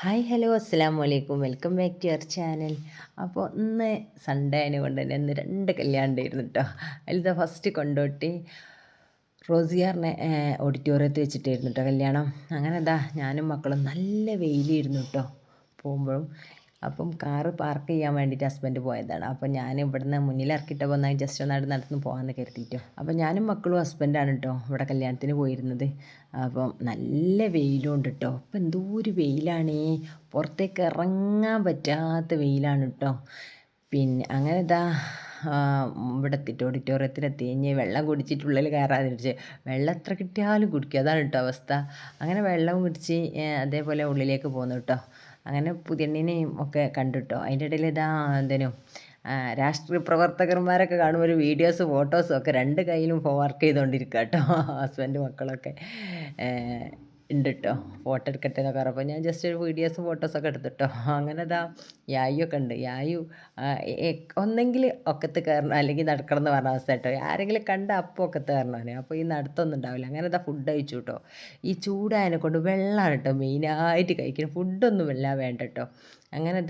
Hi hello അസ്സലാമു അലൈക്കും welcome back to your channel. അപ്പോൾ ഇന്ന് സൺഡേ ആയതുകൊണ്ട് തന്നെ ഇന്ന് 2 കല്യാണം ഉണ്ടായിരുന്നു കേട്ടോ. അതിലത്തെ ഫസ്റ്റ് കൊണ്ടോട്ടി റോസിയാറിനെ ഓഡിറ്റോറിയത്തിൽ വെച്ചിട്ടായിരുന്നു കേട്ടോ കല്യാണം. അങ്ങനെ ഞാനും മക്കളും നല്ല വെയിലായിരുന്നു കേട്ടോ പോകുമ്പോഴും. അപ്പം കാറ് പാർക്ക് ചെയ്യാൻ വേണ്ടിയിട്ട് ഹസ്ബൻഡ് പോയതാണ്. അപ്പോൾ ഞാൻ ഇവിടുന്ന് മുന്നിൽ ഇറക്കിയിട്ടപ്പോൾ എന്നാൽ ജസ്റ്റ് ഒന്ന് നടന്ന് പോകാമെന്ന് കരുതിയിട്ടോ. അപ്പോൾ ഞാനും മക്കളും ഹസ്ബൻഡാണ് കേട്ടോ ഇവിടെ കല്യാണത്തിന് പോയിരുന്നത്. അപ്പം നല്ല വെയിലും ഉണ്ട് കേട്ടോ. അപ്പം എന്തോ ഒരു വെയിലാണേ, പുറത്തേക്ക് ഇറങ്ങാൻ പറ്റാത്ത വെയിലാണ് കേട്ടോ. പിന്നെ അങ്ങനെ ഇവിടെ എത്തിയിട്ട് ഓഡിറ്റോറിയത്തിലെത്തി. ഇനി വെള്ളം കുടിച്ചിട്ട് ഉള്ളിൽ കയറാതിരിച്ച് വെള്ളം എത്ര കിട്ടിയാലും കുടിക്കും, അതാണ് കേട്ടോ അവസ്ഥ. അങ്ങനെ വെള്ളം കുടിച്ച് അതേപോലെ ഉള്ളിലേക്ക് പോന്നു കേട്ടോ. അങ്ങനെ പുതിയണ്ണിനെയും ഒക്കെ കണ്ടു കേട്ടോ. അതിൻ്റെ ഇടയിൽ എന്തേനും രാഷ്ട്രീയ പ്രവർത്തകന്മാരൊക്കെ കാണുമ്പോൾ ഒരു വീഡിയോസ് ഫോട്ടോസും ഒക്കെ രണ്ട് കയ്യിലും വർക്ക് ചെയ്തുകൊണ്ടിരിക്കുക കേട്ടോ. ഹസ്ബൻഡ് മക്കളൊക്കെ ഉണ്ട് കേട്ടോ. ഫോട്ടോ എടുക്കട്ടെ എന്നൊക്കെ പറഞ്ഞപ്പോൾ ഞാൻ ജസ്റ്റ് ഒരു വീഡിയോസും ഫോട്ടോസൊക്കെ എടുത്തിട്ടോ. അങ്ങനെ യായിയൊക്കെ ഉണ്ട്. യായു ഒന്നെങ്കിൽ ഒക്കത്ത് കയറണം അല്ലെങ്കിൽ നടക്കണം എന്ന് പറഞ്ഞ അവസ്ഥ കേട്ടോ. ആരെങ്കിലും കണ്ട അപ്പോൾ ഒക്കത്ത് കയറണവനെ. അപ്പോൾ ഈ നടത്തൊന്നും ഉണ്ടാവില്ല. അങ്ങനെ ഫുഡ് കഴിച്ചു കേട്ടോ. ഈ ചൂടായതിനെ കൊണ്ട് വെള്ളമാണ് കേട്ടോ മെയിനായിട്ട് കഴിക്കുന്നത്. ഫുഡൊന്നും വെള്ളം വേണ്ട കേട്ടോ. അങ്ങനെ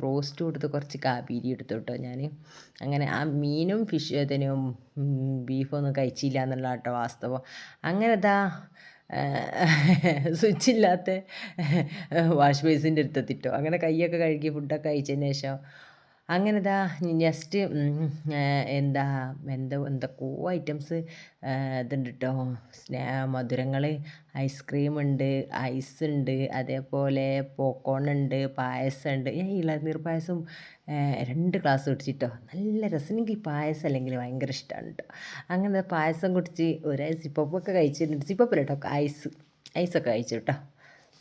റോസ്റ്റ് കൊടുത്ത് കുറച്ച് കാബീരി എടുത്തു കേട്ടോ ഞാൻ. അങ്ങനെ ആ മീനും ഫിഷ് ബീഫൊന്നും കഴിച്ചില്ല എന്നുള്ള കേട്ടോ വാസ്തവം. അങ്ങനെ സ്വിച്ചില്ലാത്ത വാഷ് ബേസിൻ്റെ അടുത്തെത്തിട്ടോ. അങ്ങനെ കൈയൊക്കെ കഴുകി ഫുഡൊക്കെ കഴിച്ചതിന് ശേഷം അങ്ങനെ ജസ്റ്റ് എന്താ എന്തൊക്കെയോ ഐറ്റംസ് ഇതുണ്ട് കേട്ടോ. മധുരങ്ങൾ, ഐസ്ക്രീം ഉണ്ട്, ഐസ് ഉണ്ട്, അതേപോലെ പോപ്കോൺ ഉണ്ട്, പായസമുണ്ട്. ഞാൻ ഇളനീർ പായസം 2 ഗ്ലാസ് കുടിച്ചിട്ടോ. നല്ല രസം. എനിക്ക് ഈ പായസം അല്ലെങ്കിൽ ഭയങ്കര ഇഷ്ടമാണ് കേട്ടോ. അങ്ങനെ പായസം കുടിച്ച് ഒരു സിപ്പപ്പൊക്കെ കഴിച്ചിട്ടുണ്ട്. സിപ്പപ്പില്ല കേട്ടോ, ഐസൊക്കെ കഴിച്ചു കേട്ടോ.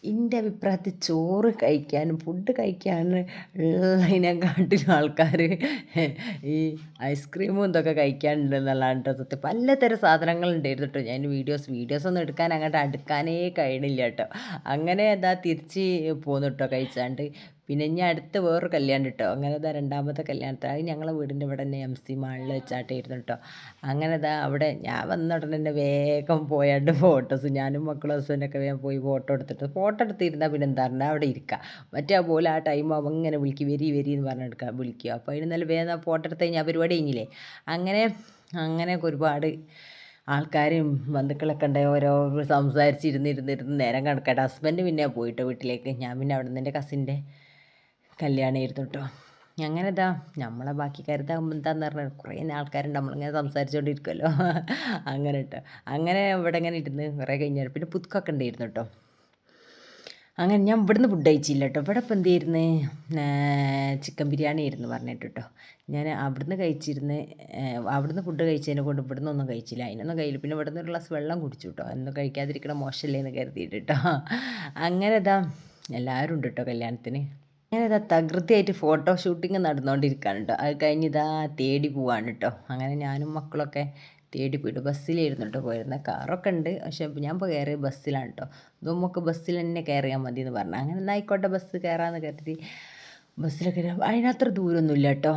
എൻ്റെ അഭിപ്രായത്തിൽ ചോറ് കഴിക്കാനും ഫുഡ് കഴിക്കാനും ഉള്ളതിനെക്കാട്ടിലും ആൾക്കാർ ഈ ഐസ്ക്രീമും ഇതൊക്കെ കഴിക്കാനുണ്ട് എന്നുള്ളതാണ് കേട്ടോ സത്യം. പലതരം സാധനങ്ങളുണ്ടായിരുന്നു കേട്ടോ. ഞാൻ വീഡിയോസൊന്നും എടുക്കാൻ അങ്ങോട്ട് അടുക്കാനേ കഴിയണില്ല കേട്ടോ. അങ്ങനെ തിരിച്ച് പോന്നു കേട്ടോ കഴിച്ചാണ്ട്. പിന്നെ ഇനി അടുത്ത വേറൊരു കല്യാണം കേട്ടോ. അങ്ങനെ രണ്ടാമത്തെ കല്യാണത്തിൽ അത് ഞങ്ങളെ വീടിൻ്റെ ഇവിടെ തന്നെ MC മാളിൽ വെച്ചാട്ടായിരുന്നു കേട്ടോ. അങ്ങനെ അവിടെ ഞാൻ വന്ന ഉടനെ തന്നെ വേഗം പോയാണ്ട് ഫോട്ടോസ്, ഞാനും മക്കളും ഹസ്ബൻഡൊക്കെ വേഗം പോയി ഫോട്ടോ എടുത്തിരുന്നാൽ പിന്നെ എന്താ പറഞ്ഞാൽ അവിടെ ഇരിക്കുക. മറ്റേ പോലെ ആ ടൈം ആകുമ്പോൾ ഇങ്ങനെ വിളിക്കും, വരി എന്ന് പറഞ്ഞെടുക്കുക വിളിക്കുക. അപ്പോൾ അതിന് നല്ല വേഗം ഫോട്ടോ എടുത്ത് കഴിഞ്ഞാൽ പരിപാടി കഴിഞ്ഞില്ലേ. അങ്ങനെയൊക്കെ ഒരുപാട് ആൾക്കാരും ബന്ധുക്കളൊക്കെ ഉണ്ടായി. ഓരോ സംസാരിച്ചിരുന്നിരുന്ന് നേരം കണക്കായിട്ട് ഹസ്ബൻഡ് പിന്നെ പോയിട്ട് വീട്ടിലേക്ക്. ഞാൻ പിന്നെ അവിടെ നിന്ന് എൻ്റെ കസിൻ്റെ കല്യാണമായിരുന്നു കേട്ടോ. അങ്ങനെ നമ്മളെ ബാക്കി കരുതാകുമ്പോൾ എന്താണെന്ന് പറഞ്ഞാൽ കുറേ ആൾക്കാരുണ്ട്, നമ്മളിങ്ങനെ സംസാരിച്ചുകൊണ്ടിരിക്കുമല്ലോ. അങ്ങനെ കേട്ടോ. അങ്ങനെ ഇവിടെ ഇങ്ങനെ ഇരുന്ന് കുറേ കഴിഞ്ഞാൽ പിന്നെ പുതുക്കൊക്കെ ഉണ്ടായിരുന്നു കേട്ടോ. അങ്ങനെ ഞാൻ ഇവിടുന്ന് ഫുഡ് കഴിച്ചില്ല കേട്ടോ. ഇവിടെ ഇപ്പം എന്തായിരുന്നു, ചിക്കൻ ബിരിയാണി ആയിരുന്നു പറഞ്ഞിട്ട് കേട്ടോ. ഞാൻ അവിടുന്ന് കഴിച്ചിരുന്ന് അവിടുന്ന് ഫുഡ് കഴിച്ചതിനെ കൊണ്ട് ഇവിടുന്ന് ഒന്നും കഴിച്ചില്ല, അതിനൊന്നും കഴിയില്ല. പിന്നെ ഇവിടുന്ന് ഒരു ഗ്ലാസ് വെള്ളം കുടിച്ചു കേട്ടോ. ഒന്നും കഴിക്കാതിരിക്കണം മോശമല്ലേ എന്ന് കരുതിയിട്ട് കേട്ടോ. അങ്ങനെ എല്ലാവരും ഉണ്ട് കേട്ടോ കല്യാണത്തിന്. അങ്ങനെ തകൃതിയായിട്ട് ഫോട്ടോ ഷൂട്ടിങ് നടന്നുകൊണ്ടിരിക്കുകയാണ് കേട്ടോ. അത് കഴിഞ്ഞ് തേടി പോവാണ് കേട്ടോ. അങ്ങനെ ഞാനും മക്കളൊക്കെ തേടി പോയിട്ട് ബസ്സിലായിരുന്നു കേട്ടോ പോയിരുന്നത്. കാറൊക്കെ ഉണ്ട്, പക്ഷേ ഞാൻ ഇപ്പോൾ കയറിയത് ബസ്സിലാണ് കേട്ടോ. നമുക്ക് ബസ്സിൽ തന്നെ കയറിയാൽ മതി എന്ന് പറഞ്ഞു. അങ്ങനെ എന്നായിക്കോട്ടെ ബസ് കയറാമെന്ന് കരുതി ബസ്സിലൊക്കെ അതിനത്ര ദൂരമൊന്നുമില്ല കേട്ടോ.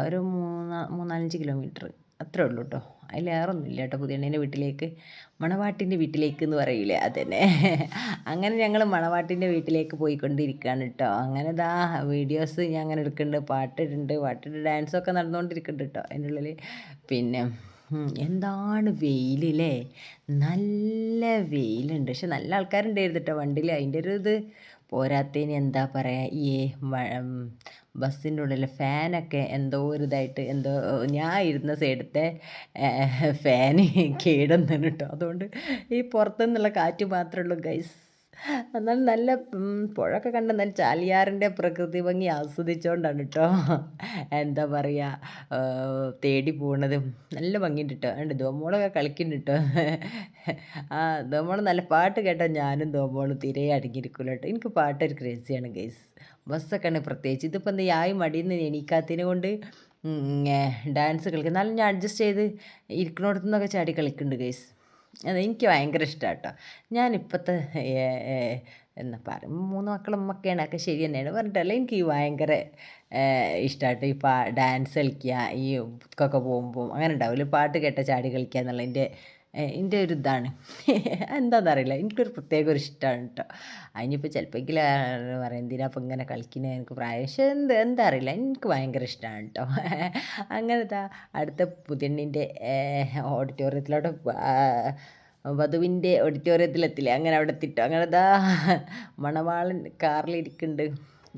ഒരു 3-4-5 കിലോമീറ്റർ അത്രേ ഉള്ളൂ കേട്ടോ. അതിലേറൊന്നുമില്ല കേട്ടോ. പുതിയണ്ണിൻ്റെ വീട്ടിലേക്ക്, മണവാട്ടിൻ്റെ വീട്ടിലേക്ക് എന്ന് പറയൂലേ, അതന്നെ. അങ്ങനെ ഞങ്ങൾ മണവാട്ടിൻ്റെ വീട്ടിലേക്ക് പോയിക്കൊണ്ടിരിക്കുകയാണ് കേട്ടോ. അങ്ങനെ വീഡിയോസ് ഞാൻ അങ്ങനെ എടുക്കുന്നുണ്ട്, പാട്ടിട്ട് ഡാൻസൊക്കെ നടന്നുകൊണ്ടിരിക്കുന്നുണ്ട് കേട്ടോ അതിൻ്റെ ഉള്ളിൽ. പിന്നെ എന്താണ് വെയിലല്ലേ, നല്ല വെയിലുണ്ട്. പക്ഷെ നല്ല ആൾക്കാരുണ്ടായിരുന്നു കേട്ടോ വണ്ടിയിൽ. അതിൻ്റെ ഒരു ഇത് പോരാത്തതിന് എന്താ പറയുക, ഈ ബസ്സിൻ്റെ ഉള്ളിൽ ഫാനൊക്കെ എന്തോ ഒരു ഇതായിട്ട് ഞാൻ ഇരുന്ന സൈഡത്തെ ഫാന് കേടുന്നു കേട്ടോ. അതുകൊണ്ട് ഈ പുറത്തുനിന്നുള്ള കാറ്റ് മാത്രമേ ഉള്ളൂ ഗൈസ്. എന്നാലും നല്ല പുഴയൊക്കെ കണ്ട് നല്ല ചാലിയാറിൻ്റെ പ്രകൃതി ഭംഗി ആസ്വദിച്ചുകൊണ്ടാണ് കേട്ടോ എന്താ പറയുക തേടി പോണത്. നല്ല ഭംഗിയുണ്ട് കേട്ടോ. അതുകൊണ്ട് ദോമോളൊക്കെ കളിക്കുന്നുണ്ട് കേട്ടോ. ദോമോൾ നല്ല പാട്ട് കേട്ടോ. ഞാനും ദോമോളും തീരെ അടങ്ങിയിരിക്കില്ല കേട്ടോ. എനിക്ക് പാട്ടൊരു ക്രേസിയാണ് ഗൈസ്. ബസ്സൊക്കെ ആണ് പ്രത്യേകിച്ച്. ഇതിപ്പോൾ എന്താ ആയി മടിയിൽ നിന്ന് എണീക്കാത്തതിനെ കൊണ്ട് ഡാൻസ് കളിക്കും. എന്നാലും ഞാൻ അഡ്ജസ്റ്റ് ചെയ്ത് ഇരിക്കണോടത്തു നിന്നൊക്കെ ചാടി കളിക്കുന്നുണ്ട് ഗൈസ്. അതെനിക്ക് ഭയങ്കര ഇഷ്ടമാണ് കേട്ടോ. ഞാനിപ്പോഴത്തെ എന്താ പറയുക, 3 മക്കളും ഉമ്മയൊക്കെയാണ്, ഒക്കെ ശരി തന്നെയാണ് പറഞ്ഞിട്ടല്ല, എനിക്ക് ഭയങ്കര ഇഷ്ടമായിട്ട് ഈ ഡാൻസ് കളിക്കുക, ഈ ബുക്കൊക്കെ പോകുമ്പോൾ അങ്ങനെ ഉണ്ടാവില്ല, പാട്ട് കേട്ട ചാടി കളിക്കുക എന്നുള്ളതിൻ്റെ എൻ്റെ ഒരു ഇതാണ്. എന്താണെന്നറിയില്ല. എനിക്കൊരു പ്രത്യേക ഒരു ഇഷ്ടമാണ് കേട്ടോ. അതിനിപ്പോൾ ചിലപ്പോഴെങ്കിലും പറയും എന്തിനാ ഇപ്പം ഇങ്ങനെ കളിക്കുന്നത് എനിക്ക് പ്രായം പക്ഷേ എന്താ അറിയില്ല എനിക്ക് ഭയങ്കര ഇഷ്ടമാണ് കേട്ടോ. അങ്ങനത്തെ അടുത്ത പുതിയണ്ണിൻ്റെ ഓഡിറ്റോറിയത്തിലോട്ട് വധുവിൻ്റെ ഓഡിറ്റോറിയത്തിലെത്തില്ലേ അങ്ങനെ അവിടെ എത്തിട്ടോ അങ്ങനെ മണവാളൻ കാറിലിരിക്കുന്നുണ്ട്.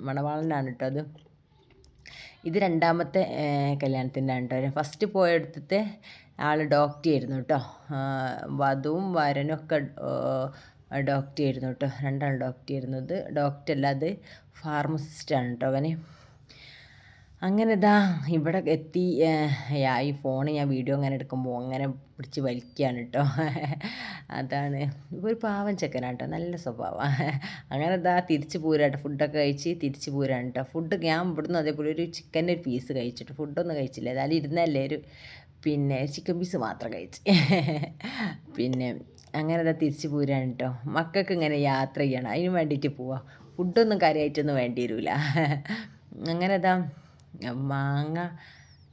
മണവാളനാണ് കേട്ടോ അത്. ഇത് രണ്ടാമത്തെ കല്യാണത്തിൻ്റെ ആണ് കേട്ടോ. ഫസ്റ്റ് പോയടുത്തത്തെ ആൾ ഡോക്ടറായിരുന്നു കേട്ടോ. വധുവും വരനും ഒക്കെ ഡോക്ടറായിരുന്നു കേട്ടോ. രണ്ടാൾ ഡോക്ടറായിരുന്നു. ഇത് ഡോക്ടറല്ല, അത് ഫാർമസിസ്റ്റാണ് കേട്ടോ അവന്. അങ്ങനെ ഇവിടെ എത്തി. ഈ ഫോൺ ഞാൻ വീഡിയോ അങ്ങനെ എടുക്കുമ്പോൾ അങ്ങനെ പിടിച്ച് വലിക്കുകയാണ് കേട്ടോ. അതാണ് ഒരു പാവം ചെക്കനാണ് കേട്ടോ, നല്ല സ്വഭാവമാണ്. അങ്ങനെ തിരിച്ച് പോരാട്ടോ, ഫുഡൊക്കെ കഴിച്ച് തിരിച്ച് പോരാണ് കേട്ടോ. ഫുഡ് ഞാൻ ഇവിടുന്ന് അതേപോലെ ഒരു ചിക്കൻ്റെ ഒരു പീസ് കഴിച്ചിട്ട് ഫുഡൊന്നും കഴിച്ചില്ല. ഏതായാലും ഇരുന്നല്ലേ പിന്നെ ചിക്കൻ പീസ് മാത്രം കഴിച്ച്. പിന്നെ അങ്ങനെ തിരിച്ച് പോരാണ് കേട്ടോ. മക്കൾക്ക് ഇങ്ങനെ യാത്ര ചെയ്യണം, അതിന് വേണ്ടിയിട്ട് പോവാം. ഫുഡൊന്നും കാര്യമായിട്ടൊന്നും വേണ്ടി വരില്ല. അങ്ങനെ മാങ്ങ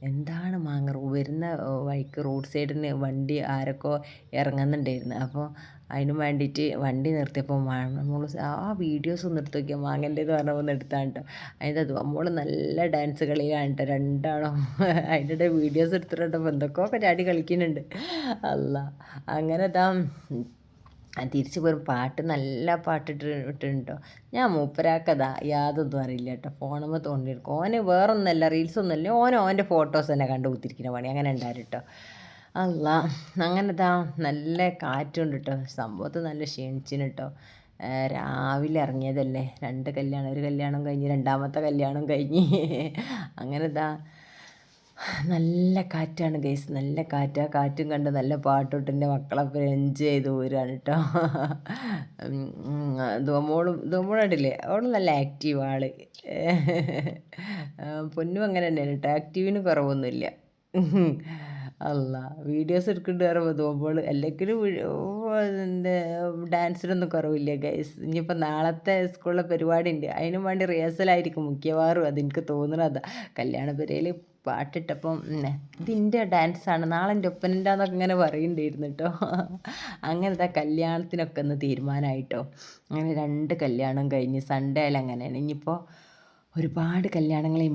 എന്താണ് മാങ്ങ വരുന്ന വഴിക്ക് റോഡ് സൈഡിന് വണ്ടി ആരൊക്കെ ഇറങ്ങുന്നുണ്ടായിരുന്നു. അപ്പോൾ അതിന് വേണ്ടിയിട്ട് വണ്ടി നിർത്തിയപ്പോൾ നമ്മൾ ആ വീഡിയോസ് ഒന്ന് എടുത്ത് നോക്കിയാൽ മാങ്ങൻ്റെത് പറഞ്ഞപ്പോൾ ഒന്ന് എടുത്താണ് കേട്ടോ. അതിൻ്റെ നമ്മൾ നല്ല ഡാൻസ് കളിയാണ് കേട്ടോ രണ്ടാളും. അതിൻ്റെ വീഡിയോസ് എടുത്തിട്ടുണ്ടപ്പോൾ എന്തൊക്കെയൊക്കെ ചാടി കളിക്കുന്നുണ്ട്. അല്ല അങ്ങനെ തിരിച്ച് പോരും. പാട്ട് നല്ല പാട്ടിട്ടുണ്ട് കേട്ടോ. ഞാൻ മൂപ്പരാക്കതാ യാതൊന്നും അറിയില്ല കേട്ടോ. ഫോണുമ്പോൾ തോണ്ടിയെടുക്കും. ഓന് വേറൊന്നല്ല, റീൽസൊന്നുമല്ല, ഓൻ്റെ ഫോട്ടോസ് തന്നെ കണ്ടു കുത്തിരിക്കുന്ന പണി അങ്ങനെ ഉണ്ടായിരുന്നു കേട്ടോ. അല്ല അങ്ങനെ നല്ല കാറ്റുണ്ട് കേട്ടോ. സംഭവത്ത് നല്ല ക്ഷീണിച്ചിന് കേട്ടോ. രാവിലെ ഇറങ്ങിയതല്ലേ. 2 കല്യാണം, ഒരു കല്യാണം കഴിഞ്ഞ് രണ്ടാമത്തെ കല്യാണം കഴിഞ്ഞ് അങ്ങനെ നല്ല കാറ്റാണ് ഗൈസ്, നല്ല കാറ്റാ. കാറ്റും കണ്ട് നല്ല പാട്ടിട്ട് എൻ്റെ മക്കളപ്പം എൻജോയ് ചെയ്ത് പോരുകയാണ് കേട്ടോ. ധോമോളുണ്ടല്ലേ, അവൾ നല്ല ആക്റ്റീവ് ആള്. പൊന്നും അങ്ങനെ തന്നെയാണ് കേട്ടോ, ആക്റ്റീവിന് കുറവൊന്നുമില്ല. അല്ല വീഡിയോസ് എടുക്കേണ്ടി പറയുമ്പോൾ ധോമോൾ എല്ലാത്തിനും എൻ്റെ ഡാൻസിനൊന്നും കുറവില്ല ഗൈസ്. ഇനിയിപ്പോൾ നാളത്തെ സ്കൂളിലെ പരിപാടി ഉണ്ട്, അതിനും വേണ്ടി റിഹേഴ്സലായിരിക്കും മിക്കവാറും. അതെനിക്ക് തോന്നുന്നത് കല്യാണ പെരയിൽ പാട്ടിട്ടപ്പം ഇതിൻ്റെ ഡാൻസാണ് നാളെ എൻ്റെ ഒപ്പനൻ്റെന്നൊക്കെ ഇങ്ങനെ പറയുന്നുണ്ടായിരുന്നു കേട്ടോ. അങ്ങനത്തെ കല്യാണത്തിനൊക്കെ ഒന്ന് തീരുമാനമായിട്ടോ. അങ്ങനെ 2 കല്യാണം കഴിഞ്ഞ് സൺഡേ ആയാലും അങ്ങനെയാണ്. ഇനിയിപ്പോൾ ഒരുപാട് കല്യാണങ്ങൾ ഈ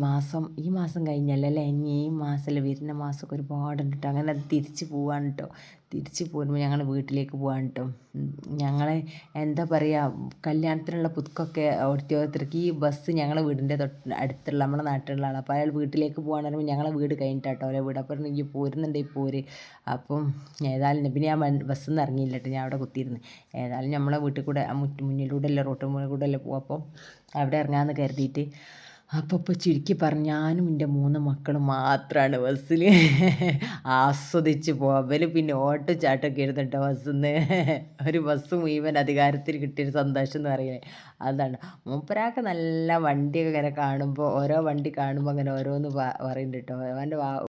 മാസം കഴിഞ്ഞല്ലേ, ഇനി ഈ മാസമല്ല വരുന്ന മാസമൊക്കെ ഒരുപാടുണ്ട് കേട്ടോ. അങ്ങനെ അത് തിരിച്ച് പോവാണ് കേട്ടോ. തിരിച്ച് പോരുമ്പോൾ ഞങ്ങൾ വീട്ടിലേക്ക് പോവാണ് കേട്ടോ. ഞങ്ങൾ എന്താ പറയുക, കല്യാണത്തിനുള്ള പുതുക്കൊക്കെ ഓഡിറ്റോറിയത്തിലേക്ക് ഈ ബസ് ഞങ്ങളെ വീടിൻ്റെ അടുത്തുള്ള നമ്മുടെ നാട്ടിലുള്ള ആളാണ്. അപ്പോൾ അയാൾ വീട്ടിലേക്ക് പോകാന്ന് പറയുമ്പോൾ ഞങ്ങളെ വീട് കഴിഞ്ഞിട്ടാട്ടോ അവരെ വീട്. അപ്പോൾ ഈ പോരുന്നുണ്ടെങ്കിൽ പോര്. അപ്പം ഏതായാലും പിന്നെ ഞാൻ ബസ്സിൽ നിന്ന് ഇറങ്ങിയില്ല കേട്ടോ, ഞാൻ അവിടെ കുത്തിയിരുന്നു. ഏതായാലും നമ്മളെ വീട്ടിൽ കൂടെ മുന്നിലൂടെ അല്ലേ റോട്ട് മുന്നിൽ കൂടെ അല്ലേ പോകും. അപ്പം അവിടെ ഇറങ്ങാമെന്ന് കരുതിയിട്ട് അപ്പോൾ ചുരുക്കി പറഞ്ഞ് ഞാനും എൻ്റെ 3 മക്കളും മാത്രമാണ് ബസ്സിൽ ആസ്വദിച്ച് പോകാം. അവർ പിന്നെ ഓട്ടോ ചാട്ടമൊക്കെ ഇരുന്നിട്ടോ ബസ്സിൽ നിന്ന്. ഒരു ബസ് മുഴുവൻ അധികാരത്തിൽ കിട്ടിയൊരു സന്തോഷം എന്ന് പറയുന്നത് അതാണ്. മൂപ്പരാൾക്ക് നല്ല വണ്ടിയൊക്കെ ഇങ്ങനെ കാണുമ്പോൾ, ഓരോ വണ്ടി കാണുമ്പോൾ അങ്ങനെ ഓരോന്ന് പറയുന്നുണ്ട് കേട്ടോ. അവൻ്റെ